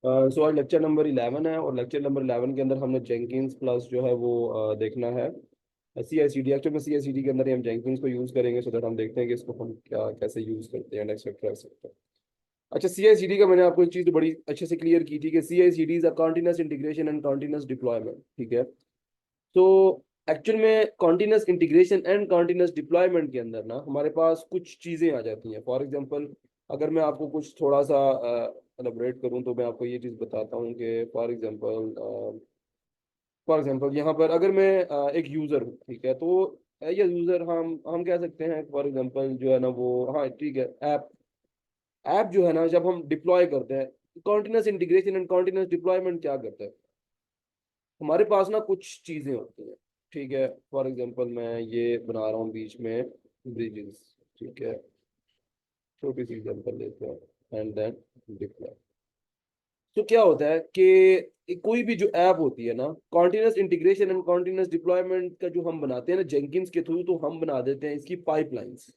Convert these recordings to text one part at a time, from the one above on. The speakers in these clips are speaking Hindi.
सो आज लेक्चर नंबर 11 है, और लेक्चर नंबर 11 के अंदर हमने जेंकिन्स प्लस जो है वो देखना है सी आई सी डी। एक्चुअली में सी आई सी डी के अंदर ही हम जेंकिन्स को यूज़ करेंगे, सो दैट हम देखते हैं कि इसको हम क्या कैसे यूज़ करते हैं, नेक्स्ट कर सकते हैं। अच्छा, सी आई सी डी का मैंने आपको एक चीज़ तो बड़ी अच्छे से क्लियर की थी कि C I C D is a continuous integration and continuous deployment. ठीक है, तो एक्चुअल में continuous integration and continuous deployment के अंदर ना हमारे पास कुछ चीज़ें आ जाती हैं। फॉर एग्जांपल, अगर मैं आपको कुछ थोड़ा सा एलैबोरेट करूं तो मैं आपको ये चीज़ बताता हूँ कि फॉर एग्जांपल यहाँ पर अगर मैं एक यूज़र हूँ, ठीक है, तो ये यूज़र हम कह सकते हैं फॉर एग्जांपल जो है ना वो, हाँ ठीक है, ऐप ऐप जो है ना जब हम डिप्लॉय करते हैं, continuous integration and continuous deployment क्या करता है, हमारे पास ना कुछ चीजें होती हैं। ठीक है, फॉर एग्जांपल मैं ये बना रहा हूँ बीच में ब्रिजेस। ठीक है, छोटी सी एग्जांपल लेते हैं एंड देन डिप्लॉय। तो क्या होता है कि कोई भी जो ऐप होती है ना, continuous integration and continuous deployment का जो हम बनाते हैं ना जेंकिन्स के थ्रू, तो हम बना देते हैं इसकी पाइपलाइंस।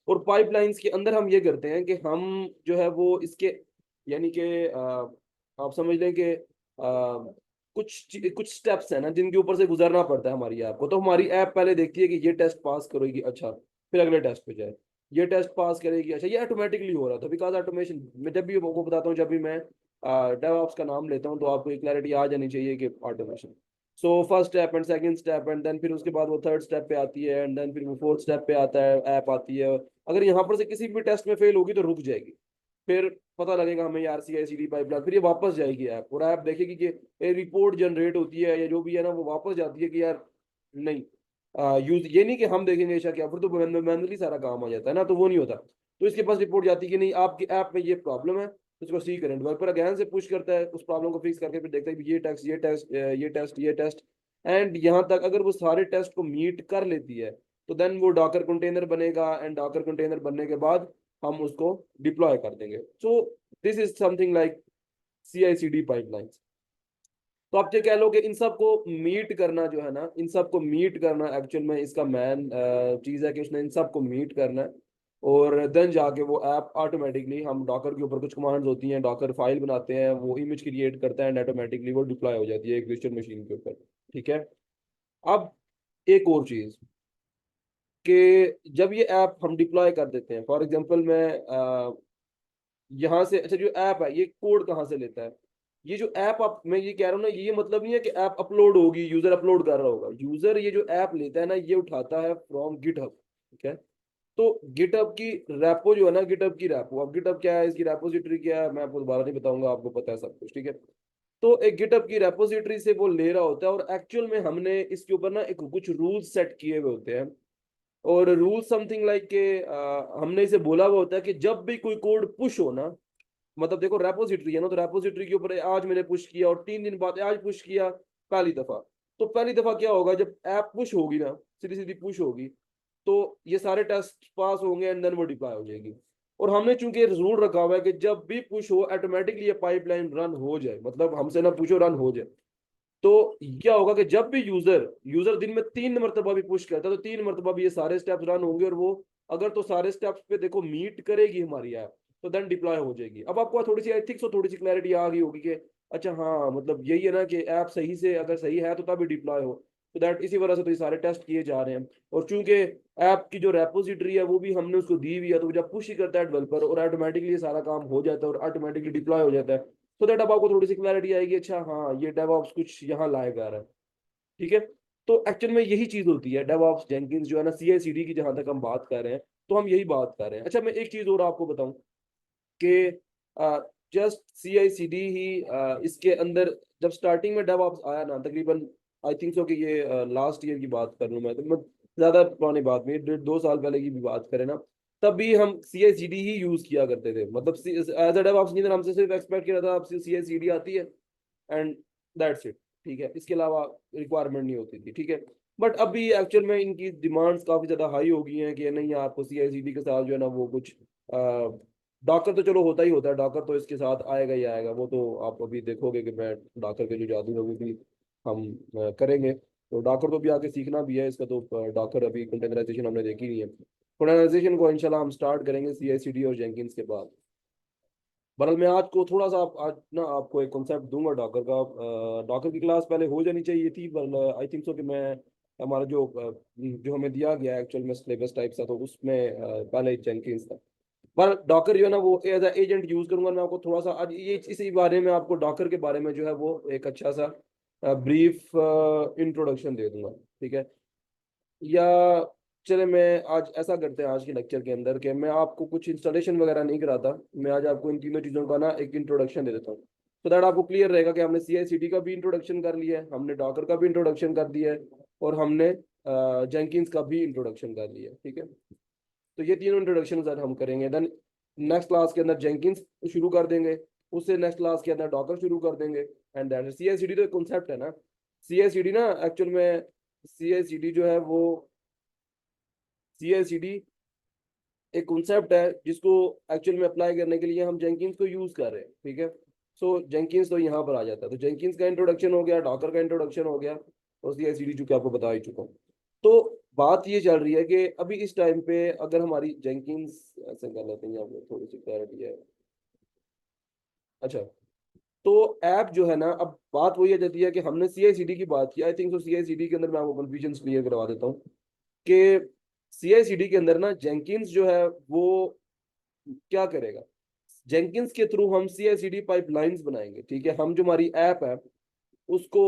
और पाइपलाइंस के अंदर हम ये करते हैं कि हम जो है वो इसके, यानी कि आप समझ लें कि कुछ स्टेप्स हैं ना जिनके ऊपर से गुजरना पड़ता है हमारी ऐप को। तो हमारी ऐप पहले देखती है कि ये टेस्ट पास करेगी, अच्छा, फिर अगले टेस्ट पे जाए, ये टेस्ट पास करेगी, अच्छा, ये ऑटोमेटिकली हो रहा था बिकॉज ऑटोमेशन। मैं जब भी आपको बताता हूँ, जब भी मैं डेवऑप्स का नाम लेता हूँ, तो आपको एक क्लैरिटी आ जानी चाहिए कि automation. So first step and second step and then फिर उसके बाद वो थर्ड स्टेप पे आती है, एंड देन फिर वो फोर्थ स्टेप पे आता है, ऐप आती है। अगर यहाँ पर से किसी भी टेस्ट में फेल होगी तो रुक जाएगी, फिर पता लगेगा हमें यार सी आई सी डी पाइपलाइन, फिर ये वापस जाएगी ऐप, और ऐप देखेगी कि ये रिपोर्ट जनरेट होती है या जो भी है ना, वो वापस जाती है कि यार नहीं यूज, ये नहीं कि हम देखेंगे ऐसा क्या, फिर तो मैनुअली सारा काम आ जाता है ना, तो वो नहीं होता। तो इसके पास रिपोर्ट जाती है कि नहीं आपकी ऐप में ये प्रॉब्लम है, तो उसको सी करें, डेवलपर अगेन से पुश करता है उस प्रॉब्लम को फिक्स करके, फिर देखता है कि ये टेस्ट ये टेस्ट ये टेस्ट ये टेस्ट, एंड यहाँ तक अगर वो सारे टेस्ट को मीट कर लेती है, तो देन वो डॉकर कंटेनर बनेगा, एंड डॉकर कंटेनर बनने के बाद हम उसको डिप्लॉय कर देंगे। So this is something like C I C D pipeline. तो आप ये कह लो कि इन सबको मीट करना जो है ना, इन सबको मीट करना एक्चुअल में इसका मैन चीज है कि उसने इन सबको मीट करना है। और देन जाके वो ऐप ऑटोमेटिकली, हम डॉकर के ऊपर कुछ कमांड्स होती हैं, डॉकर फाइल बनाते हैं, वो इमेज क्रिएट करता है, एंड ऑटोमेटिकली वो डिप्लॉय हो जाती है एक वर्चुअल मशीन के ऊपर। ठीक है, अब एक और चीज कि जब ये ऐप हम डिप्लॉय कर देते हैं, फॉर एग्जांपल मैं यहाँ से, अच्छा, जो ऐप है ये कोड कहाँ से लेता है, ये जो ऐप आप, मैं ये कह रहा हूँ ना, ये मतलब नहीं है कि ऐप अपलोड होगी, यूजर अपलोड कर रहा होगा, यूजर ये जो ऐप लेता है ना, ये उठाता है फ्रॉम गिटहब। ठीक है, तो गिटहब की रेपो जो है ना, गिटहब की रेपो, अब गिटहब क्या है, इसकी रेपोजिटरी क्या है, मैं आपको दोबारा नहीं बताऊंगा, आपको पता है सब कुछ। ठीक है, तो एक गिटहब की रेपोजिटरी से वो ले रहा होता है, और एक्चुअल में हमने इसके ऊपर ना एक कुछ रूल्स सेट किए हुए होते हैं। और रूल समथिंग लाइक के हमने इसे बोला हुआ होता है कि जब भी कोई कोड पुश हो ना, मतलब देखो रेपोजिटरी है ना, तो रेपोजिटरी के ऊपर आज मैंने पुश किया और 3 दिन बाद आज पुश किया पहली दफा, तो पहली दफा क्या होगा, जब ऐप पुश होगी ना, सीधी सीधी पुश होगी, तो ये सारे टेस्ट पास होंगे एंड देन वो डिप्लॉय हो जाएगी। और हमने चूंकि रूल रखा हुआ है कि जब भी पुश हो ऑटोमेटिकली ये पाइपलाइन रन हो जाए, मतलब हमसे ना पूछो, रन हो जाए। तो क्या होगा कि जब भी यूजर यूजर दिन में 3 मरतबा भी पुश करता है, तो 3 मरतबा भी ये सारे स्टेप्स रन होंगे, और वो अगर तो सारे स्टेप्स पे देखो मीट करेगी हमारी ऐप, तो देन डिप्लॉय हो जाएगी। अब आपको थोड़ी सी एथिक्स और थोड़ी सी क्लैरिटी आ गई होगी कि अच्छा हाँ, मतलब यही है ना कि ऐप सही से अगर सही है तो तभी डिप्लॉय हो। तो दैट इसी वजह से तो ये सारे टेस्ट किए जा रहे हैं। और चूंकि ऐप की जो रेपोजिटरी है वो भी हमने उसको दी हुई है, तो जब पुश ही करता है डेवलपर, और ऑटोमेटिकली ये सारा काम हो जाता है और ऑटोमेटिकली डिप्लॉय हो जाता है। सो दैट अब आपको थोड़ी सी क्लैरिटी आएगी, अच्छा हाँ, ये डेवऑप्स कुछ यहाँ लाया जा रहा है। ठीक है, तो एक्चुअल में यही चीज होती है डेवऑप्स जेंकिंस जो है ना, सी आई सी डी की जहां तक हम बात कर रहे हैं, तो हम यही बात कर रहे हैं। अच्छा, मैं एक चीज और आपको बताऊं कि just see I C D ही इसके अंदर, जब स्टार्टिंग में डेवऑप्स आया ना, तकरीबन आई थिंक सो कि ये लास्ट ईयर की बात कर लूँ मैं, तो मैं ज्यादा पुरानी बात नहीं, 1.5 2 साल पहले की भी बात करें ना, तब भी हम सी I C D he use किया करते थे। मतलब एज अ डेवऑप्स इंजीनियर हमसे सिर्फ एक्सपेक्ट किया था, आपसे सी आई सी डी आती है एंड दैट्स इट। ठीक है, इसके अलावा रिक्वायरमेंट नहीं होती थी। ठीक है, बट अभी एक्चुअल में इनकी डिमांड्स काफी ज्यादा हाई हो गई हैं कि नहीं, आपको सी आई सी डी के साथ जो है ना वो कुछ डॉकर तो चलो होता ही होता है, डॉकर तो इसके साथ आएगा ही आएगा, वो तो आप अभी देखोगे कि मैं डॉकर के जो जादू है वो भी हम करेंगे। तो डॉकर तो भी आगे सीखना भी है इसका, तो डॉकर अभी कंटेनराइजेशन हमने देखी नहीं है। कंटेनराइजेशन को इंशाल्लाह हम स्टार्ट करेंगे सी आई सी डी और जेंकिंस के बाद। बहरहाल मैं आज को थोड़ा सा आज ना आपको एक कॉन्सेप्ट दूंगा डॉकर का। डॉकर की क्लास पहले हो जानी चाहिए थी, पर आई थिंक सो कि मैं हमारा जो हमें दिया गया एक्चुअल में सिलेबस टाइप सा, तो उसमें पहले जेंकिंस था। पर डॉकर जो है ना वो एज ए एजेंट यूज करूंगा। मैं आपको थोड़ा सा आज ये इसी बारे में आपको डॉकर के बारे में जो है वो एक अच्छा सा ब्रीफ इंट्रोडक्शन दे दूंगा, ठीक है। या चले मैं आज ऐसा करते हैं आज के लेक्चर के अंदर कि मैं आपको कुछ इंस्टॉलेशन वगैरह नहीं कराता, मैं आज आपको इन तीनों चीज़ों का ना एक इंट्रोडक्शन दे देता हूँ, तो दैट आपको क्लियर रहेगा कि हमने सी आई सी डी का भी इंट्रोडक्शन कर लिया है, हमने डॉकर का भी इंट्रोडक्शन कर दिया है, और हमने जेंकिंस का भी इंट्रोडक्शन कर लिया है, ठीक है। तो ये तीनों इंट्रोडक्शन सर हम करेंगे, देन नेक्स्ट क्लास के अंदर जेंकिंस शुरू कर देंगे, उससे नेक्स्ट क्लास के अंदर डॉकर शुरू कर देंगे, and that C I C D तो एक कॉन्सेप्ट है ना। सी आई सी डी ना एक्चुअल में सी आई सी डी जो है वो सी आई सी डी एक कॉन्सेप्ट है जिसको एक्चुअल में अप्लाई करने के लिए हम जेंकिंस को यूज कर रहे हैं, ठीक है। सो जेंकिंस तो यहाँ पर आ जाता है, तो जेंकिंस का इंट्रोडक्शन हो गया, डॉकर का इंट्रोडक्शन हो गया, और सी आई सी डी जो कि आपको बता ही चुका हूँ। तो बात ये चल रही है कि अभी इस टाइम पे अगर हमारी जेंकिंस ऐसे कर लेते हैं, यहाँ पे थोड़ी सी क्लैरिटी है। अच्छा, तो ऐप जो है ना, अब बात वही आ जाती है कि हमने सी आई सी डी की बात की, आई think so C I C D के अंदर मैं आपको कंफ्यूजन क्लियर करवा देता हूँ कि सी आई सी डी के अंदर ना जेंकिंस जो है वो क्या करेगा। जेंकिंस के थ्रू हम सी आई सी डी पाइपलाइंस बनाएंगे, ठीक है। हम जो हमारी ऐप है उसको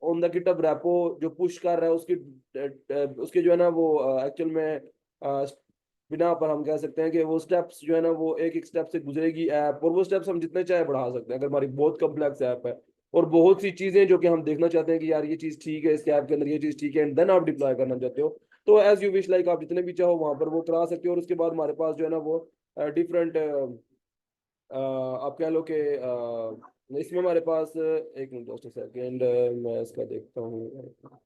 ऑन द गिटहब रेपो जो पुश कर रहा है उसकी उसके जो है ना वो एक्चुअल में बिना पर हम कह सकते हैं कि वो स्टेप्स जो है ना वो एक एक स्टेप से गुजरेगी ऐप, और वो स्टेप्स हम जितने चाहे बढ़ा सकते हैं। अगर हमारी बहुत कम्प्लेक्स ऐप है और बहुत सी चीजें जो कि हम देखना चाहते हैं कि यार ये चीज ठीक है, इसके ऐप के अंदर ये चीज ठीक है, एंड देन आप डिप्लॉय करना चाहते हो, तो एज यू विश, लाइक आप जितने भी चाहो वहां पर वो करा सकते हो। और उसके बाद हमारे पास जो है ना वो डिफरेंट आप कह लो कि इसमें हमारे पास एक मिनट जस्ट सेकेंड, मैं इसका देखता हूँ।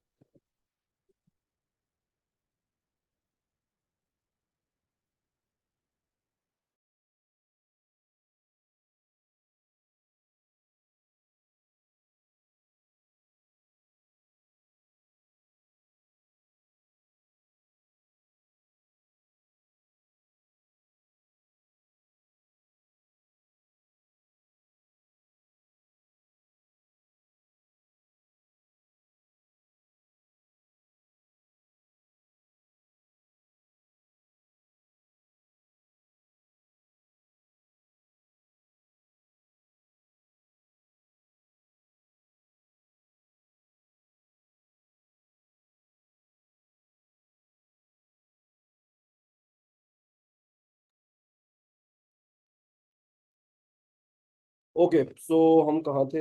ओके, सो हम कहाँ थे,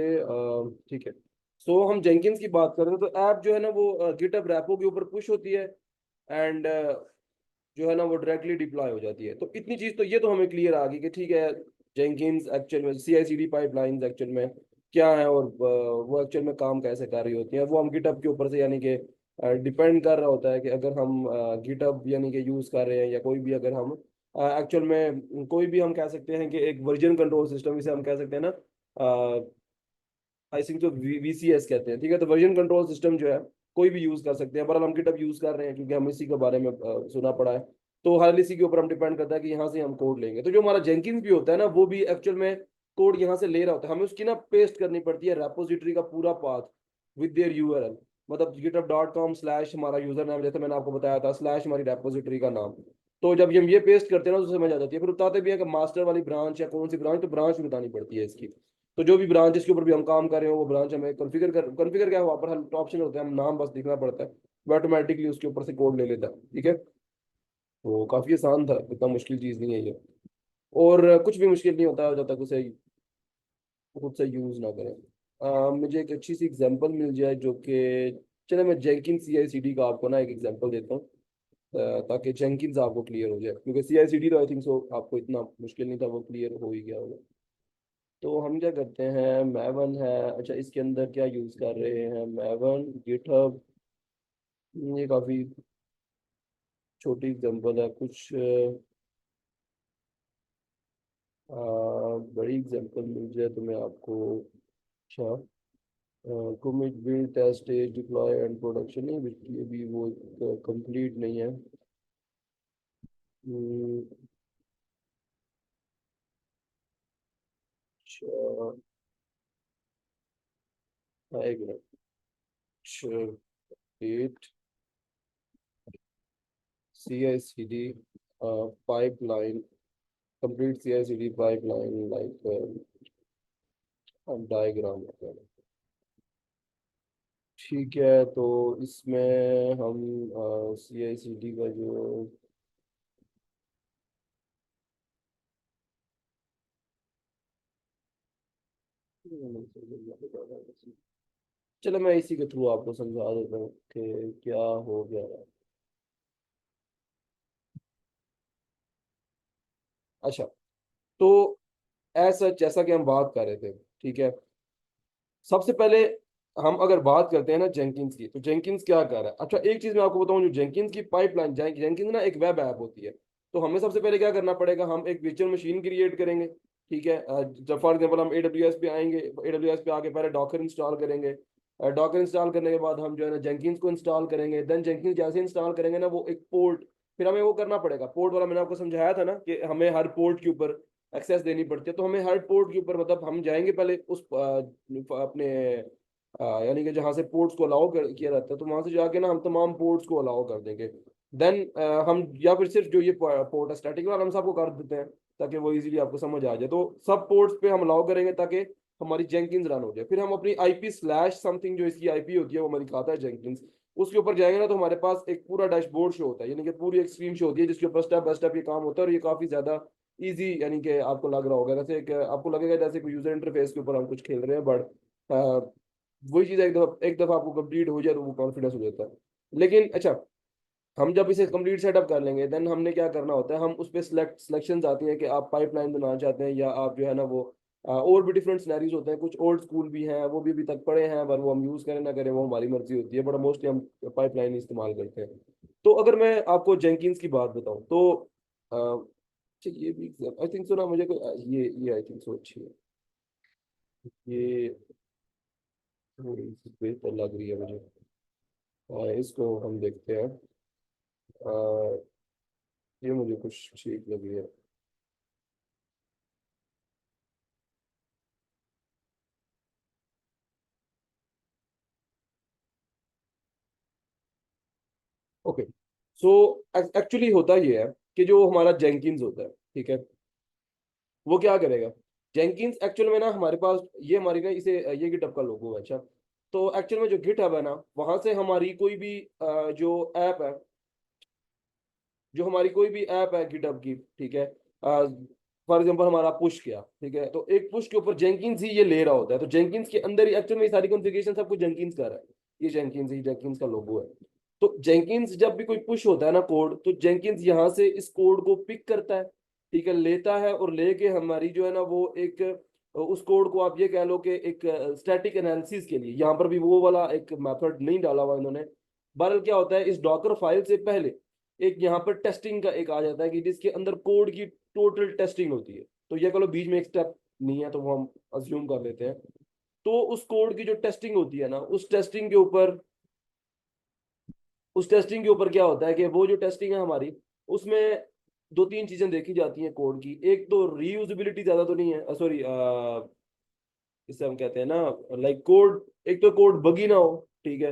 ठीक है। सो हम जेंकिंस की बात कर रहे थे, तो ऐप जो है ना वो गिटहब रैपो के ऊपर पुश होती है, एंड जो है ना वो डायरेक्टली डिप्लॉय हो जाती है। तो इतनी चीज तो ये तो हमें क्लियर आ गई कि ठीक है, जेंकिंस एक्चुअल में सी I C D pipelines actual में क्या है, और वो एक्चुअल में काम कैसे कर रही होती है, वो हम गिटहब के ऊपर से यानी कि डिपेंड कर रहा होता है कि अगर हम गिटहब यानी कि यूज कर रहे हैं, या कोई भी अगर हम एक्चुअल में कोई भी हम कह सकते हैं कि एक वर्जन कंट्रोल सिस्टम इसे हम कह सकते हैं ना, आई थिंक तो वीसीएस कहते हैं, ठीक है। तो वर्जन कंट्रोल सिस्टम जो है कोई भी यूज कर सकते हैं, पर हम गिटहब यूज कर रहे हैं क्योंकि हम इसी के बारे में सुना पड़ा है। तो हर इसी के ऊपर हम डिपेंड करता है कि यहाँ से हम कोड लेंगे। तो जो हमारा जेंकिंस भी होता है ना, वो भी एक्चुअल में कोड यहाँ से ले रहा होता है, हमें उसकी ना पेस्ट करनी पड़ती है रेपोजिटरी का पूरा पाथ विद देयर यूआरएल, मतलब github.com/ हमारा यूजर नाम, जैसे मैंने आपको बताया था, / हमारी रेपोजिटरी का नाम। तो जब हम ये पेस्ट करते हैं ना तो समझ आ जाती है। फिर बताते भी है कि मास्टर वाली ब्रांच या कौन सी ब्रांच, तो ब्रांच भी बतानी पड़ती है इसकी। तो जो भी ब्रांच जिसके ऊपर भी हम काम कर रहे हो वो ब्रांच हमें कॉन्फ़िगर क्या है, वहाँ पर हम ऑप्शन होते हैं, हम नाम बस लिखना पड़ता है, वो ऑटोमेटिकली उसके ऊपर से कोड ले लेता है, ठीक है। तो काफी आसान था, इतना मुश्किल चीज नहीं है ये, और कुछ भी मुश्किल नहीं होता जब तक उसे खुद से यूज ना करें। मुझे एक अच्छी सी एग्जांपल मिल जाए जो कि, चले मैं Jenkins C I C D का आपको ना एक एग्जांपल देता हूँ, ताकि जेंकिन्स आपको क्लियर हो जाए, क्योंकि सी आई सी डी तो आई थिंक सो आपको इतना मुश्किल नहीं था, वो क्लियर हो ही गया होगा। तो हम क्या करते हैं, मैवन है, अच्छा इसके अंदर क्या यूज कर रहे हैं, मैवन गिटहब, ये काफी छोटी एग्जांपल है, कुछ बड़ी एग्जांपल मिल जाए तो मैं आपको, अच्छा commit build test stage deploy and production है, बिल्कुल अभी वो कंप्लीट नहीं है। हम्म, एक minute, that CI/CD pipeline, complete CI/CD pipeline like diagram. ठीक है, तो इसमें हम CI/CD का जो चलो मैं इसी के थ्रू आपको समझा देता हूँ कि क्या हो गया है। अच्छा, तो ऐसा जैसा कि हम बात कर रहे थे, ठीक है, सबसे पहले हम अगर बात करते हैं ना जेंकिंस की, तो जेंकिंस क्या कर रहा है। अच्छा, एक चीज मैं आपको बताऊं, जो जेंकिंस की पाइपलाइन, जेंकिंस ना एक वेब ऐप होती है। तो हमें सबसे पहले क्या करना पड़ेगा, हम एक वर्चुअल मशीन क्रिएट करेंगे। ठीक है, जब फॉर एग्जांपल हम AWS पे आएंगे, AWS पे आके पहले डॉकर इंस्टॉल करेंगे। डॉकर इंस्टॉल करने के बाद हम जो है ना जेंकिंस को इंस्टॉल करेंगे। देन जेंकिंस जैसे इंस्टॉल करेंगे ना, वो एक पोर्ट, फिर हमें वो करना पड़ेगा पोर्ट वाला। मैंने आपको समझाया था ना कि हमें हर पोर्ट के ऊपर एक्सेस देनी पड़ती है। तो हमें हर पोर्ट के ऊपर, मतलब हम जाएंगे पहले उस अपने यानी कि जहाँ से पोर्ट्स को अलाउ किया जाता है, तो वहां से जाके ना हम तमाम पोर्ट्स को अलाउ कर देंगे। देन हम या फिर सिर्फ जो ये पोर्ट है स्टैटिक वाला, हम सबको कर देते हैं ताकि वो इजीली आपको समझ आ जाए। तो सब पोर्ट्स पे हम अलाउ करेंगे ताकि हमारी जेंकिंस रन हो जाए। फिर हम अपनी IP स्लैश समथिंग, जो इसकी IP होती है, वो हमारी खाता है जेंकिंस, उसके ऊपर जाएंगे ना, तो हमारे पास एक पूरा डैशबोर्ड शो होता है, यानी कि पूरी एक स्क्रीन शो होती है जिसके ऊपर स्टेप बाय स्टेप ये काम होता है। और ये काफी ज्यादा इजी, यानी कि आपको लग रहा होगा जैसे, एक आपको लगेगा जैसे कोई यूजर इंटरफेस के ऊपर हम कुछ खेल रहे हैं, बट वही चीज़ एक दफा आपको कंप्लीट हो जाए तो वो कॉन्फिडेंस हो जाता है। लेकिन अच्छा, हम जब इसे कंप्लीट सेटअप कर लेंगे, देन हमने क्या करना होता है, हम उस पर सिलेक्शंस आती हैं कि आप पाइपलाइन बनाना चाहते हैं या आप जो है ना वो और भी डिफरेंट सिनेरियोज होते हैं। कुछ ओल्ड स्कूल भी हैं, वो भी अभी तक पड़े हैं, पर वो हम यूज़ करें ना करें वो हमारी मर्जी होती है, बट मोस्टली हम पाइपलाइन इस्तेमाल करते हैं। तो अगर मैं आपको जेंकिंस की बात बताऊं तो अ, अच्छा, ये भी आई थिंक सो ना, मुझे ये आई थिंक सो अच्छी है। ये थोड़ी सी बेहतर लग रही है मुझे। इसको हम देखते हैं। अ, ये मुझे कुछ ठीक लगी है। ओके, सो एक्चुअली होता ये है कि जो हमारा जेंकिंस होता है, ठीक है, वो क्या करेगा। जेंकिंस एक्चुअल में ना हमारे पास, ये हमारी ना इसे ये गिटहब का लोगो है। अच्छा, तो एक्चुअल में जो गिटहब है ना, वहां से हमारी कोई भी जो ऐप है, जो हमारी कोई भी ऐप है गिटहब की, ठीक है, फॉर एग्जांपल हमारा पुश किया, ठीक है, तो एक पुश के ऊपर जेंकिंस ही ये ले रहा होता है। तो जेंकिंस के अंदर ही एक्चुअल में ये सारी कॉन्फ़िगरेशन सब कुछ जेंकिंस कर रहा है। ये जेंकिंस ही जेंकिंस का लोगो है। तो जेंकिंस जब भी कोई पुश होता है ना कोड, तो जेंकिंस यहाँ से इस कोड को पिक करता है, ठीक है, लेता है, और लेके हमारी जो है ना वो एक उस कोड को आप ये कह लो कि एक स्टैटिक एनालिसिस के लिए, यहाँ पर भी वो वाला एक मेथड नहीं डाला हुआ इन्होंने। बहरहाल क्या होता है, इस डॉकर फाइल से पहले एक यहाँ पर टेस्टिंग का एक आ जाता है कि जिसके अंदर कोड की टोटल टेस्टिंग होती है। तो ये कहो बीच में एक स्टेप नहीं है, तो वो हम अज्यूम कर लेते हैं। तो उस कोड की जो टेस्टिंग होती है ना, उस टेस्टिंग के ऊपर क्या होता है कि वो जो टेस्टिंग है हमारी, उसमें दो तीन चीजें देखी जाती हैं कोड की। एक तो रीयूजेबिलिटी ज्यादा तो नहीं है, सॉरी, इससे हम कहते हैं ना, लाइक कोड, एक तो कोड बगी ना हो, ठीक है।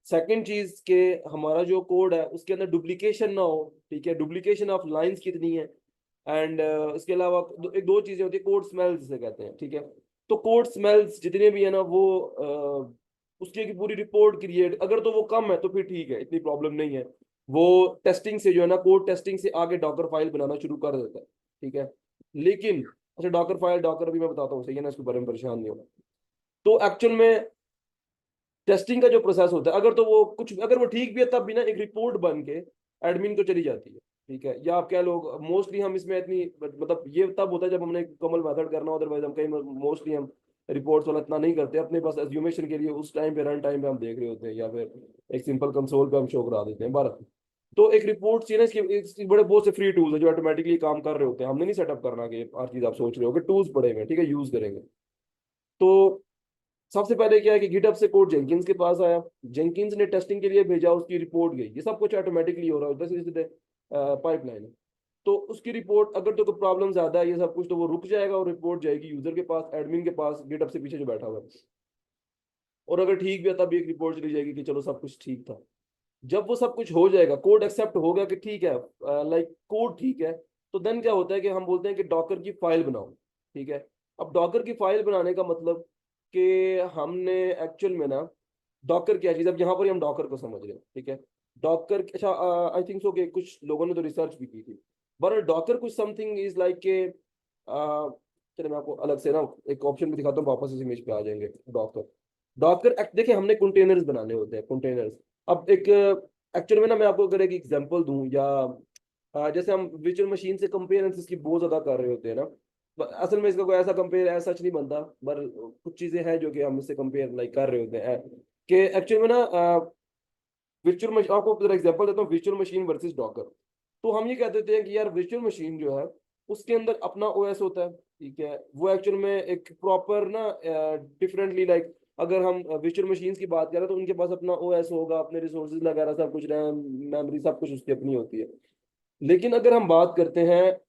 सेकंड चीज के, हमारा जो कोड है उसके अंदर डुप्लीकेशन ना हो, ठीक है, डुप्लीकेशन ऑफ लाइंस कितनी है। एंड इसके अलावा एक दो चीजें होती है, कोड स्मेल्स जिसे कहते हैं, ठीक है। तो कोड स्मेल्स जितने भी है ना वो उसकी की पूरी रिपोर्ट क्रिएट, अगर तो वो कम है तो फिर ठीक है, इतनी प्रॉब्लम नहीं है। वो टेस्टिंग से जो है ना, कोड टेस्टिंग से आगे डॉकर फाइल बनाना शुरू कर देता है, ठीक है। लेकिन अच्छा, डॉकर फाइल, डॉकर अभी मैं बताता हूँ, सही है ना, इसके बारे में परेशान नहीं होना। तो एक्चुअल में टेस्टिंग का जो प्रोसेस होता है, अगर तो वो कुछ, अगर वो ठीक भी है तब भी ना एक रिपोर्ट बन के एडमिन को चली जाती है, ठीक है। या आप कह लो, मोस्टली हम इसमें इतनी, मतलब ये तब होता है जब हमने कमल मेथड करना हो, अदरवाइज हम कहीं मोस्टली हम रिपोर्ट्स वाला इतना नहीं करते, अपने पास एज्यूमेशन के लिए उस टाइम पे, रन टाइम पे हम देख रहे होते हैं, या फिर एक सिंपल कंसोल पे हम शो करा देते हैं बार। तो एक रिपोर्ट सी ना, इसकी बड़े बहुत से फ्री टूल्स है जो ऑटोमेटिकली काम कर रहे होते हैं, हमने नहीं सेटअप करना कि हर चीज आप सोच रहे हो कि टूल्स पड़े हुए हैं, ठीक है, यूज करेंगे। तो सबसे पहले क्या है कि गिटहब से कोड जेंकिंस के पास आया, जेंकिंस ने टेस्टिंग के लिए भेजा, उसकी रिपोर्ट गई, ये सब कुछ ऑटोमेटिकली हो रहा है, बस सीधे पाइपलाइन है। तो उसकी रिपोर्ट अगर तो कोई प्रॉब्लम ज्यादा है ये सब कुछ, तो वो रुक जाएगा और रिपोर्ट जाएगी यूजर के पास, एडमिन के पास, गिटहब से पीछे जो बैठा हुआ है। और अगर ठीक भी है तब भी एक रिपोर्ट चली जाएगी कि चलो सब कुछ ठीक था। जब वो सब कुछ हो जाएगा, कोड एक्सेप्ट हो गया कि ठीक है, लाइक कोड ठीक है, तो देन क्या होता है कि हम बोलते हैं कि डॉकर की फाइल बनाओ। ठीक है। अब डॉकर की फाइल बनाने का मतलब कि हमने एक्चुअल में ना, डॉकर क्या चीज, अब यहाँ पर ही हम डॉकर को समझ रहे हैं। ठीक है। डॉकर, अच्छा, आई थिंक सो कि कुछ लोगों ने तो रिसर्च भी की थी, बट डॉकर कुछ समथिंग इज लाइक के, चलिए मैं आपको अलग से ना एक ऑप्शन भी दिखाता हूँ, वापस इस इमेज पे आ जाएंगे। डॉकर, डॉकर देखिए, हमने कंटेनर्स बनाने होते हैं, कंटेनर्स। अब एक एक्चुअल में ना मैं आपको अगर एक एग्जांपल दूं, या जैसे हम वर्चुअल मशीन से कंपेयर की बहुत ज्यादा कर रहे होते हैं ना, असल में इसका कोई ऐसा कंपेयर ऐसा सच नहीं बनता, पर कुछ चीजें हैं जो कि हम इससे कंपेयर लाइक कर रहे होते हैं कि एक्चुअल में ना वर्चुअल मशीन, आपको अगर एग्जांपल देता हूँ, वर्चुअल मशीन वर्सेस डॉकर। तो हम ये कह देते हैं कि यार वर्चुअल मशीन जो है उसके अंदर अपना ओएस होता है। ठीक है। वो एक्चुअल में एक प्रॉपर ना डिफरेंटली लाइक, अगर हम वर्चुअल मशीन्स की बात करें तो उनके पास अपना ओएस होगा, अपने रिसोर्सेज वगैरह सब कुछ, रैम, मेमोरी, सब कुछ उसकी अपनी होती है। लेकिन अगर हम बात करते हैं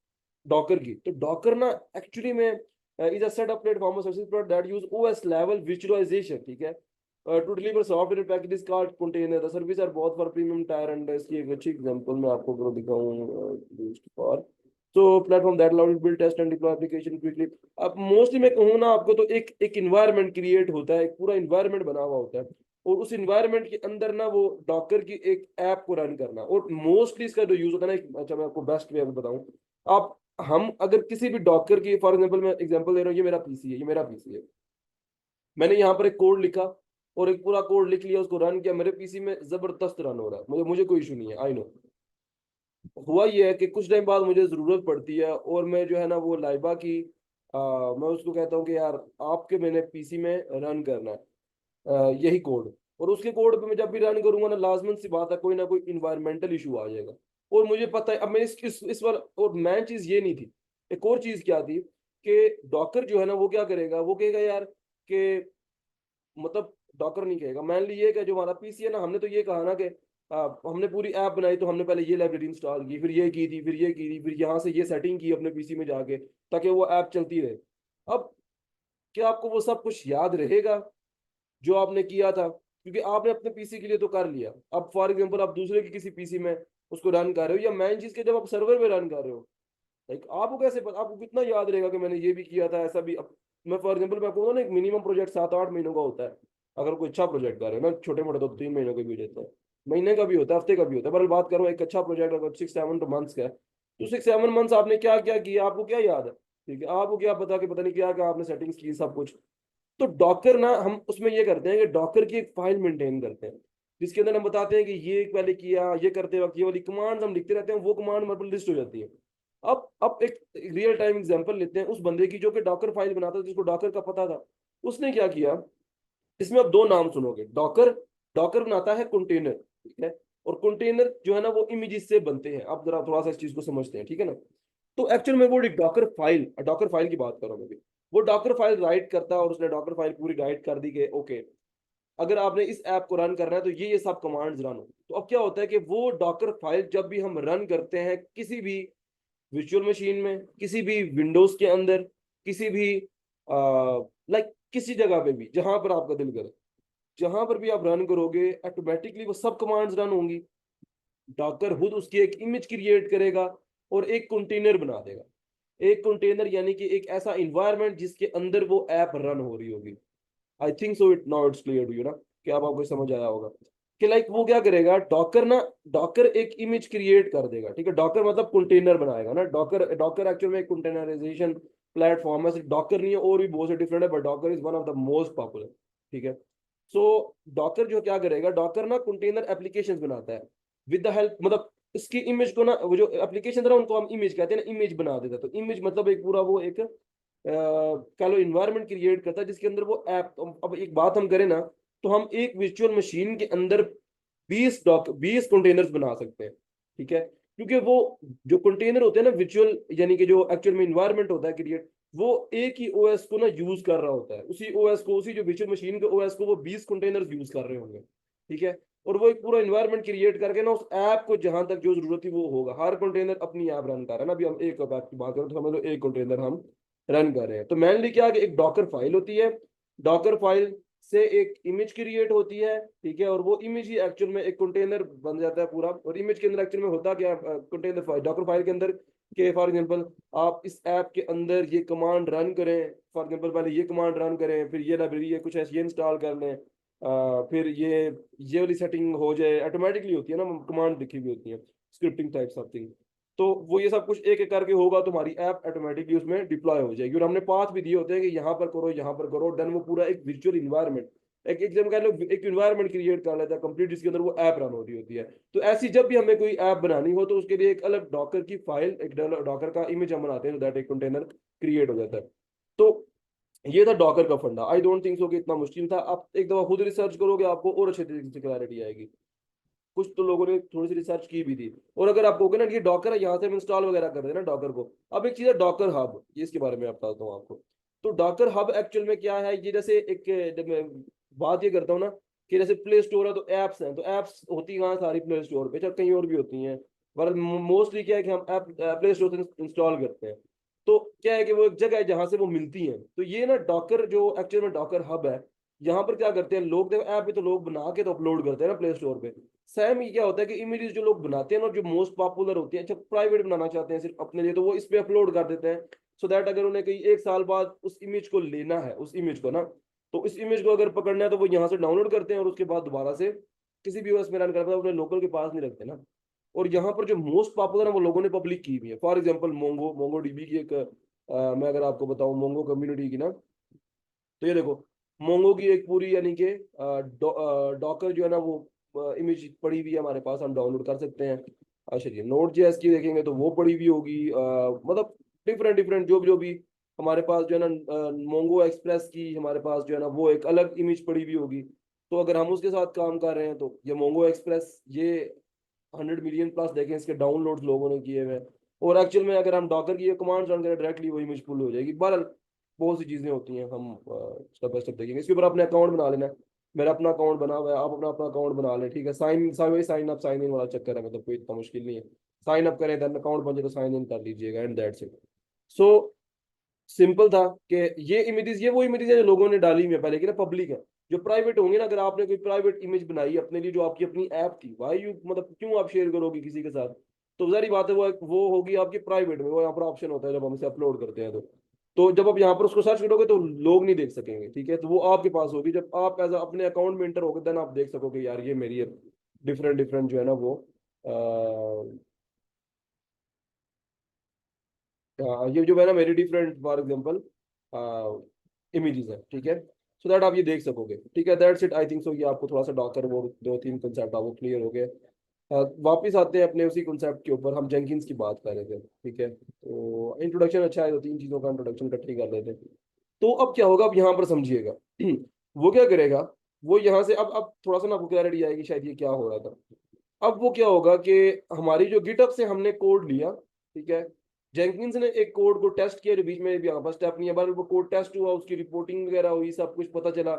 डॉकर की, तो डॉकर ना एक्चुअली में is a set of platform service provide that use OS level visualisation. ठीक है। To deliver software packages called container, the service are बहुत फॉर प्रीमियम टायर, एंड इसकी एक अच्छी एग्जांपल मैं आपको अगर दिखाऊं, तो platform that allowed build test and deploy application quickly. अब मोस्टली मैं कहूँ ना आपको, तो एक एक इन्वायरमेंट क्रिएट होता है, एक पूरा इन्वायरमेंट बना हुआ होता है, और उस इन्वायरमेंट के अंदर ना वो डॉकर की एक ऐप को रन करना। और मोस्टली इसका जो यूज होता है ना, अच्छा मैं आपको बेस्ट वे बताऊं, आप, हम अगर किसी भी डॉकर की, फॉर एग्जांपल मैं एग्जांपल दे रहा हूँ, ये मेरा पीसी है, ये मेरा पीसी है, मैंने यहाँ पर एक कोड लिखा और एक पूरा कोड लिख लिया, उसको रन किया, मेरे पीसी में जबरदस्त रन हो रहा है, मुझे मुझे कोई इशू नहीं है, आई नो। हुआ ये है कि कुछ टाइम बाद मुझे जरूरत पड़ती है, और मैं जो है ना वो लाइबा की, मैं उसको कहता हूँ कि यार आपके मैंने पीसी में रन करना है यही कोड, और उसके कोड पे मैं जब भी रन करूंगा ना, लाजमन सी बात है कोई ना कोई इन्वायरमेंटल इशू आ जाएगा। और मुझे पता है, अब मैं इस बार, और मेन चीज ये नहीं थी, एक और चीज क्या थी कि डॉकर जो है ना वो क्या करेगा, वो कहेगा यार कि, मतलब डॉकर नहीं कहेगा, मान लीजिए कि जो हमारा पीसी है ना, हमने तो ये कहा ना कि हमने पूरी ऐप बनाई, तो हमने पहले ये लाइब्रेरी इंस्टॉल की, फिर ये की थी, फिर ये की थी, फिर यहाँ से ये सेटिंग की अपने पीसी में जाके, ताकि वो ऐप चलती रहे। अब क्या आपको वो सब कुछ याद रहेगा जो आपने किया था? क्योंकि आपने अपने पीसी के लिए तो कर लिया, अब फॉर एग्जांपल आप दूसरे के किसी पीसी में उसको रन कर रहे हो, या मेन चीज के जब आप सर्वर में रन कर रहे हो, लाइक आपको कैसे पता, आपको कितना याद रहेगा कि मैंने ये भी किया था, ऐसा भी। अब मैं फॉर एग्जांपल मैं आपको ना, एक मिनिमम प्रोजेक्ट 7-8 महीनों का होता है, अगर कोई अच्छा प्रोजेक्ट कर रहे हो ना, छोटे मोटे तो 3 महीनों के भी देते हैं, महीने का भी होता है, हफ्ते का भी होता है, पर बात करो एक अच्छा प्रोजेक्ट अगर 6-7 मंथ्स का है, तो 6-7 मंथ्स आपने क्या क्या किया, आपको क्या याद है? ठीक है, आपको क्या पता कि पता नहीं क्या क्या आपने सेटिंग्स की, सब कुछ। तो डॉकर ना, हम उसमें ये करते हैं कि डॉकर की एक फाइल मेंटेन करते हैं, जिसके अंदर हम बताते हैं कि ये पहले किया, ये करते वक्त ये वाली कमांड हम लिखते रहते हैं, वो कमांड हमारे पास लिस्ट हो जाती है। अब एक रियल टाइम एग्जांपल लेते हैं उस बंदे की जो कि डॉकर फाइल बनाता था, जिसको डॉकर का पता था। उसने क्या किया, इसमें अब दो नाम सुनोगे, डॉकर, डॉकर बनाता है कंटेनर। ठीक है। और कंटेनर जो है ना वो इमेजेस से बनते हैं, आप जरा थोड़ा सा इस चीज को समझते हैं, ठीक है ना। तो एक्चुअल में वो एक डॉकर फाइल की बात कर रहा हूँ मैं भी। वो डॉकर फाइल राइट करता है, और उसने डॉकर फाइल पूरी राइट कर दी कि ओके, अगर आपने इस ऐप को रन करना है तो ये सब कमांड्स रन हो। तो अब क्या होता है कि वो डॉकर फाइल जब भी हम रन करते हैं किसी भी वर्चुअल मशीन में, किसी भी विंडोज के अंदर, किसी भी लाइक किसी जगह पे भी जहां पर आपका दिल करे, जहां पर भी आप रन करोगे, ऑटोमेटिकली वो सब कमांड्स रन होंगी। डॉकर खुद उसकी एक इमेज क्रिएट करेगा और एक कंटेनर बना देगा। एक कंटेनर यानी कि एक ऐसा इन्वायरमेंट जिसके अंदर वो ऐप रन हो रही होगी। I think so it now it's clear to you ना, कि अब आपको समझ आया होगा कि लाइक वो क्या करेगा डॉकर ना, डॉकर एक इमेज क्रिएट कर देगा। ठीक है। डॉकर मतलब कंटेनर बनाएगा ना, डॉकर डॉकर एक्चुअल में एक कंटेनराइजेशन प्लेटफॉर्म है, सिर्फ डॉकर नहीं है, और भी बहुत से डिफरेंट है, but Docker is one of the most popular. ठीक है। सो डॉकर जो क्या करेगा, डॉकर ना कंटेनर एप्लीकेशंस बनाता है विद द हेल्प, मतलब इसकी इमेज को ना, वो जो एप्लीकेशन है ना उनको हम इमेज कहते हैं ना, इमेज बना देता है। तो इमेज मतलब एक पूरा वो एक कह लो इन्वायरमेंट क्रिएट करता है, जिसके अंदर वो ऐप। अब एक बात हम करें ना, तो हम एक वर्चुअल मशीन के अंदर 20 कंटेनर्स बना सकते हैं। ठीक है। क्योंकि वो जो कंटेनर होते हैं ना वर्चुअल, यानी कि जो एक्चुअल में इन्वायरमेंट होता है क्रिएट, वो एक ही ओएस को ना यूज कर रहा होता है, उसी ओएस को, उसी जो वर्चुअल मशीन के ओएस को वो 20 कंटेनर्स यूज कर रहे होंगे। ठीक है। और वो एक पूरा इन्वायरमेंट क्रिएट करके ना उस ऐप को जहां तक जो जरूरत थी वो होगा। हर कंटेनर अपनी ऐप रन कर रहा है ना, अभी हम एक ऐप की बात करें तो समझ लो एक कंटेनर हम रन कर रहे हैं। तो मेनली क्या है कि एक डॉकर फाइल होती है, डॉकर फाइल से एक इमेज क्रिएट होती है, ठीक है, और वो इमेज ही एक्चुअल में एक कंटेनर बन जाता है पूरा। और इमेज के अंदर एक्चुअल में होता क्या, कंटेनर फाइल डॉकर फाइल के अंदर के फॉर एग्जांपल आप इस ऐप के अंदर ये कमांड रन करें, फॉर एग्जांपल पहले ये कमांड रन करें, फिर ये लाइब्रेरी है कुछ ऐसी इंस्टॉल कर लें, फिर ये वाली सेटिंग हो जाए, ऑटोमेटिकली होती है ना, कमांड लिखी हुई होती है, स्क्रिप्टिंग टाइप समथिंग। तो वो ये सब कुछ एक एक करके होगा, तुम्हारी ऐप ऑटोमेटिकली उसमें डिप्लॉय हो जाएगी। और हमने पाथ भी दिए होते हैं कि यहाँ पर करो, यहाँ पर करो, देन वो पूरा एक वर्चुअल इन्वायरमेंट, एक एकदम कह लो एक इन्वायरमेंट क्रिएट कर लेता है कंप्लीट, जिसके अंदर वो ऐप रन हो रही होती है। तो ऐसी जब भी हमें कोई ऐप बनानी हो तो उसके लिए एक अलग डॉकर की फाइल, एक डॉकर का इमेज हम बनाते हैं, दैट एक कंटेनर क्रिएट हो जाता है। तो ये था डॉकर का फंडा। आई डोंट थिंक सो कि इतना मुश्किल था। आप एक दफा खुद रिसर्च करोगे आपको और अच्छे तरीके से क्लैरिटी आएगी। कुछ तो लोगों ने थोड़ी सी रिसर्च की भी थी। और अगर आप कहोगे ना ये डॉकर है, यहाँ से हम इंस्टॉल वगैरह कर रहे हैं ना डॉकर को। अब एक चीज है डॉकर हब, ये इसके बारे में बताता हूँ आपको। तो डॉकर हब एक्चुअल में क्या है, ये जैसे एक जब मैं बात ये करता हूँ ना कि जैसे प्ले स्टोर है तो एप्स हैं, तो एप्स होती है कहाँ सारी प्ले स्टोर पे, चाहे कहीं और भी होती हैं, पर मोस्टली क्या है कि हम ऐप प्ले स्टोर से इंस्टॉल करते हैं। तो क्या है कि वो एक जगह है जहां से वो मिलती हैं। तो ये ना डॉकर जो एक्चुअल में डॉकर हब है, यहाँ पर क्या करते हैं लोग, देखो ऐप भी तो लोग बना के तो अपलोड करते हैं ना प्ले स्टोर पे। सेम ही क्या होता है कि इमेजेस जो लोग बनाते हैं ना, जो मोस्ट पॉपुलर होती है, अच्छा प्राइवेट बनाना चाहते हैं सिर्फ अपने लिए, तो वो इस पे अपलोड कर देते हैं। सो दैट अगर उन्हें कहीं एक साल बाद उस इमेज को लेना है, उस इमेज को ना, तो इस इमेज को अगर पकड़ना है तो वो यहाँ से डाउनलोड करते हैं और उसके बाद दोबारा से किसी भी ओएस में रन करते हैं, अपने लोकल के पास नहीं रखते ना। और यहाँ पर जो मोस्ट पॉपुलर है वो लोगों ने पब्लिक की भी है। फॉर एग्जाम्पल मोंगो डीबी की एक मैं अगर आपको बताऊं मोंगो कम्युनिटी की ना, तो ये देखो मोंगो की एक पूरी यानी कि डॉकर जो है ना वो इमेज पड़ी हुई है हमारे पास, हम डाउनलोड कर सकते हैं। अच्छा जी, नोट जेएस की देखेंगे तो वो पड़ी हुई होगी, मतलब डिफरेंट डिफरेंट जो भी हमारे पास जो है ना, मोंगो एक्सप्रेस की हमारे पास जो है ना वो एक अलग इमेज पड़ी हुई होगी। तो अगर हम उसके साथ काम कर रहे हैं तो ये मोंगो एक्सप्रेस ये 100 मिलियन प्लस देखें इसके डाउनलोड्स लोगों ने किए हुए हैं। और एक्चुअल में अगर हम डॉकर की ये कमांड रन करें डायरेक्टली वो इमेज पुल हो जाएगी। बहरहाल बहुत सी चीजें होती हैं, हम स्टेप बाय स्टेप देखेंगे। इसके ऊपर अपने अकाउंट बना लेना है, मेरा अपना अकाउंट बना हुआ है, आप अपना अपना अकाउंट बना लें, ठीक है। साइन अप साइन इन वाला चक्कर है, मतलब कोई इतना मुश्किल नहीं है। साइन अप करें देन अकाउंट बन जाए तो साइन इन कर लीजिएगा and that's it. So simple था कि ये इमेजेस, ये वो इमेजेस है जो लोगों ने डाली हुई है पहले की ना, पब्लिक है। जो प्राइवेट होंगे ना, अगर आपने कोई प्राइवेट इमेज बनाई अपने लिए जो आपकी अपनी ऐप थी, वाई यू मतलब क्यों आप शेयर करोगे किसी के साथ। तो जारी बात है वो होगी आपकी प्राइवेट में, वो यहाँ पर ऑप्शन होता है जब हम इसे अपलोड करते हैं तो जब आप यहाँ पर उसको सर्च करोगे तो लोग नहीं देख सकेंगे, ठीक है। तो वो आपके पास होगी, जब आप एज अपने अकाउंट में इंटर होगे देन आप देख सकोगे यार ये मेरी है। डिफरेंट डिफरेंट जो है ना वो ये जो है ना मेरी डिफरेंट फॉर एग्जांपल इमेजेस है, ठीक है। सो दैट आप ये देख सकोगे, ठीक है। दैट्स इट आई थिंक सो। ये आपको थोड़ा सा डॉकर वो दो तीन कंसेप्ट आपको क्लियर हो गए। वापिस आते हैं अपने उसी कॉन्सेप्ट के ऊपर, हम जेंकिंस की बात कर रहे थे, ठीक है। तो इंट्रोडक्शन अच्छा है, दो तीन चीज़ों का इंट्रोडक्शन इकट्ठे ही कर रहे थे। तो अब क्या होगा, अब यहाँ पर समझिएगा वो क्या करेगा, वो यहाँ से अब थोड़ा सा ना आपको क्लैरिटी आएगी शायद ये क्या हो रहा था। अब वो क्या होगा कि हमारी जो गिटअप से हमने कोड लिया, ठीक है, जेंकिंस ने एक कोड को टेस्ट किया जो बीच में भी यहाँ पर स्टेप नहीं है, बार वो कोड टेस्ट हुआ, उसकी रिपोर्टिंग वगैरह हुई, सब कुछ पता चला।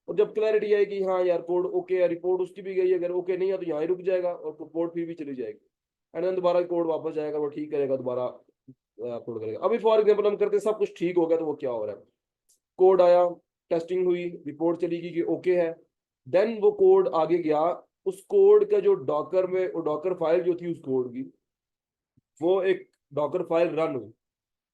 और जब क्लैरिटी आएगी हाँ यार कोड ओके है, रिपोर्ट उसकी भी गई, अगर ओके नहीं है तो यहाँ ही रुक जाएगा और रिपोर्ट फिर भी चली जाएगी। एंड देन दोबारा कोड वापस जाएगा, वो ठीक करेगा, दोबारा अपलोड करेगा। अभी फॉर एग्जाम्पल हम करते हैं सब कुछ ठीक हो गया, तो वो क्या हो रहा है, कोड आया, टेस्टिंग हुई, रिपोर्ट चली गई कि ओके है। देन वो कोड आगे गया, उस कोड का जो डॉकर में वो डॉकर फाइल जो थी उस कोड की, वो एक डॉकर फाइल रन हुई,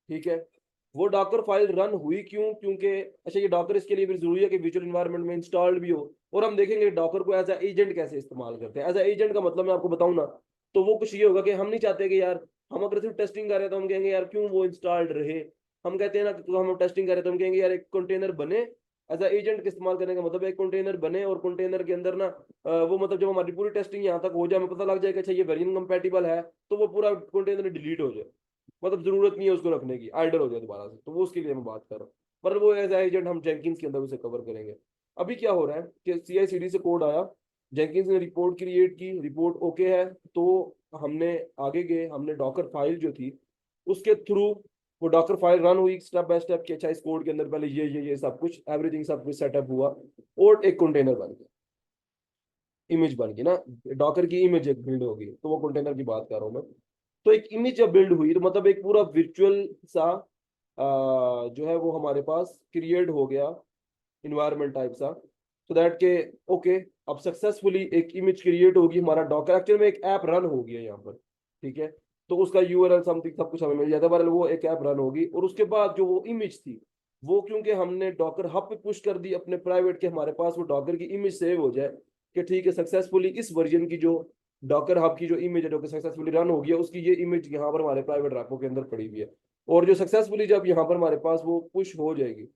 ठीक है। वो डॉकर फाइल रन हुई क्यों, क्योंकि अच्छा ये डॉकर इसके लिए भी जरूरी है कि वर्चुअल एनवायरनमेंट में इंस्टॉल्ड भी हो। और हम देखेंगे डॉकर को एज ए एजेंट कैसे इस्तेमाल करते हैं। एज ए एजेंट का मतलब मैं आपको बताऊं ना, तो वो कुछ ये होगा कि हम नहीं चाहते कि यार हम अगर सिर्फ टेस्टिंग कर रहे हैं तो हम कहेंगे यार क्यों वो इंस्टॉल्ड रहे। हम कहते हैं ना तो हम टेस्टिंग कर रहे हैं तो हम कहेंगे यार एक कंटेनर बने, एज ए एजेंट के इस्तेमाल करने का मतलब एक कंटेनर बने और कंटेनर के अंदर ना वो मतलब जब हमारी पूरी टेस्टिंग यहाँ तक हो जाए, हमें पता लग जाए कि अच्छा ये वर्जन कंपेटिबल है, तो वो पूरा कंटेनर डिलीट हो जाए, मतलब जरूरत नहीं है उसको रखने की, आइडल हो जाए दोबारा से। तो वो उसके लिए मैं बात कर रहा हूँ, पर वो एज एजेंट हम जेंकिंस के अंदर उसे कवर करेंगे। अभी क्या हो रहा है कि CI/CD से कोड आया, जेंकिंस ने रिपोर्ट क्रिएट की, रिपोर्ट ओके है, तो हमने आगे गए, हमने डॉकर फाइल जो थी उसके थ्रू वो डॉकर फाइल रन हुई स्टेप बाय स्टेप कि अच्छा इस कोड के अंदर पहले ये सब कुछ एवरीथिंग सब कुछ सेटअप हुआ और एक कंटेनर बन गया। इमेज बन गई ना, डॉकर की इमेज एक बिल्ड होगी, तो वो कंटेनर की बात कर रहा हूँ मैं। तो एक इमेज जब बिल्ड हुई तो मतलब एक पूरा वर्चुअल सा जो है वो हमारे पास क्रिएट हो गया इन्वायरमेंट टाइप सा, सो दैट के ओके अब सक्सेसफुली एक इमेज क्रिएट होगी, हमारा डॉकर एक्चुअल में एक ऐप रन हो गया यहाँ पर, ठीक है। तो उसका यूआरएल समथिंग सब कुछ हमें मिल जाता है, पर वो एक ऐप रन होगी, और उसके बाद जो वो इमेज थी वो क्योंकि हमने डॉकर हब पे पुश कर दी अपने प्राइवेट के, हमारे पास वो डॉकर की इमेज सेव हो जाए कि ठीक है सक्सेसफुली इस वर्जन की जो डॉकर हब की जो इमेज है जो कि सक्सेसफुली रन हो गई है, उसकी ये इमेज यहाँ पर हमारे प्राइवेट रैपो के अंदर पड़ी हुई है। और जो सक्सेसफुली जब यहाँ पर हमारे पास वो पुश हो जाएगी,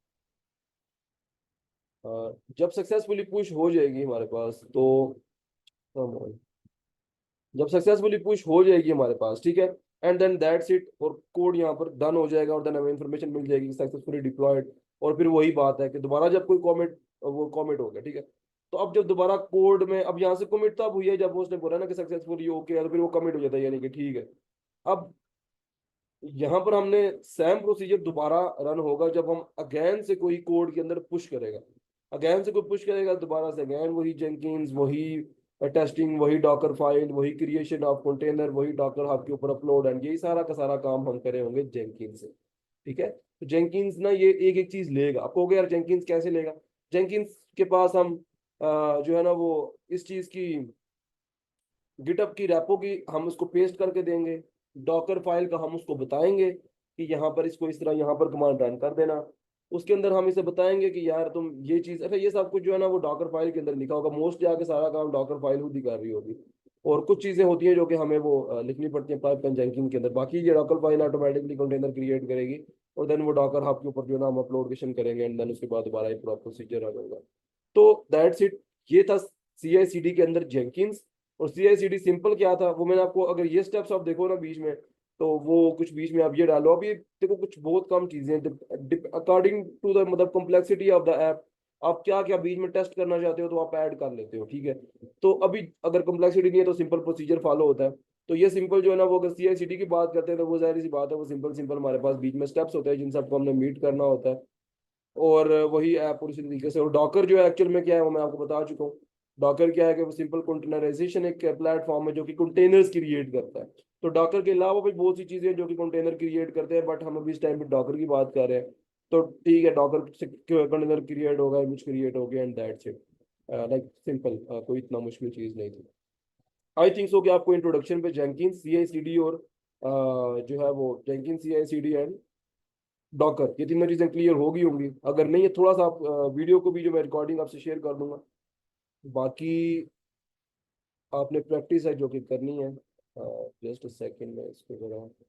जब सक्सेसफुली पुश हो जाएगी हमारे पास तो जब सक्सेसफुली पुश हो जाएगी हमारे पास, ठीक है, एंड देन दैट्स इट, और कोड यहाँ पर डन हो जाएगा, और देन हमें इन्फॉर्मेशन मिल जाएगी सक्सेसफुली डिप्लॉयड। और फिर वही बात है कि दोबारा जब कोई कॉमिट, वो कॉमिट हो गया, ठीक है। तो अब जब दोबारा कोड में, अब यहाँ से कमिट तब हुई है जब उसने बोला ना कि सक्सेसफुली ओके है, तो फिर वो कमिट हो जाता है, यानी कि ठीक है। अब यहाँ पर हमने सेम प्रोसीजर दोबारा रन होगा जब हम अगेन से कोई कोड के अंदर पुश करेगा, अगेन से कोई पुश करेगा दोबारा से, अगेन वही जेंकिन्स, वही टेस्टिंग, वही डॉकर फाइल, वही क्रिएशन ऑफ कंटेनर, वही डॉकर हब के ऊपर अपलोड, एंड यही सारा का सारा काम हम करे होंगे जेंकिन्स से, ठीक है। तो जेंकिन्स ना ये एक एक चीज लेगा, आपको हो गया यार जेंकिन्स कैसे लेगा। जेंकिन्स के पास हम जो है ना वो इस चीज की गिटअप की रैपो की हम उसको पेस्ट करके देंगे, डॉकर फाइल का हम उसको बताएंगे कि यहाँ पर इसको इस तरह यहाँ पर कमांड रन कर देना, उसके अंदर हम इसे बताएंगे कि यार तुम ये चीज, अच्छा ये सब कुछ जो है ना वो डॉकर फाइल के अंदर लिखा होगा, मोस्टली आके सारा काम डॉकर फाइल खुद ही कर रही होगी, और कुछ चीजें होती हैं जो कि हमें वो लिखनी पड़ती है पाइपलाइन जेंकिन के अंदर, बाकी ये Docker file automatically container create करेगी, और देन वो डॉकर हब के ऊपर जो है ना हम अपलोडेशन करेंगे, एंड देन उसके बाद दोबारा एक पूरा प्रोसीजर आ जाएगा। तो दैट्स इट, ये था सी आई सी डी के अंदर जेंकिन्स। और सी आई सी डी सिंपल क्या था वो मैंने आपको, अगर ये स्टेप्स आप देखो ना बीच में, तो वो कुछ बीच में आप ये डालो, अभी देखो कुछ बहुत कम चीजें अकॉर्डिंग टू द मतलब कॉम्प्लेक्सिटी ऑफ द ऐप, आप क्या क्या बीच में टेस्ट करना चाहते हो तो आप ऐड कर लेते हो, ठीक है। तो अभी अगर कॉम्प्लेक्सिटी नहीं है तो सिंपल प्रोसीजर फॉलो होता है। तो ये सिंपल जो है ना वो अगर सी आई सी डी की बात करते हैं तो वो जाहिर सी बात है, वो सिंपल सिंपल हमारे पास बीच में स्टेप्स होते हैं जिन सबको हमने मीट करना होता है, और वही ऐप पूरी तरीके से। और डॉकर जो है एक्चुअल में क्या है वो मैं आपको बता चुका हूँ। डॉकर क्या है कि वो सिंपल कंटेनराइजेशन एक प्लेटफॉर्म है जो कि कंटेनर्स क्रिएट करता है। तो डॉकर के अलावा भी बहुत सी चीजें हैं जो कि कंटेनर क्रिएट करते हैं, बट हम अभी इस टाइम पे डॉकर की बात कर रहे हैं। तो ठीक है, डॉकर से कंटेनर क्रिएट होगा, इमेज क्रिएट हो गया, and that's it, like simple, कोई इतना मुश्किल चीज नहीं थी। आई थिंक सो कि आपको इंट्रोडक्शन पे Jenkins C I C D और जो है वो Jenkins C I C D and Docker, ये तीनों चीजें क्लियर होगी होंगी, अगर नहीं है थोड़ा सा आप वीडियो को भी जो मैं रिकॉर्डिंग आपसे शेयर कर दूंगा, बाकी आपने प्रैक्टिस है जो कि करनी है। जस्ट अ सेकंड में इसको जरा आपको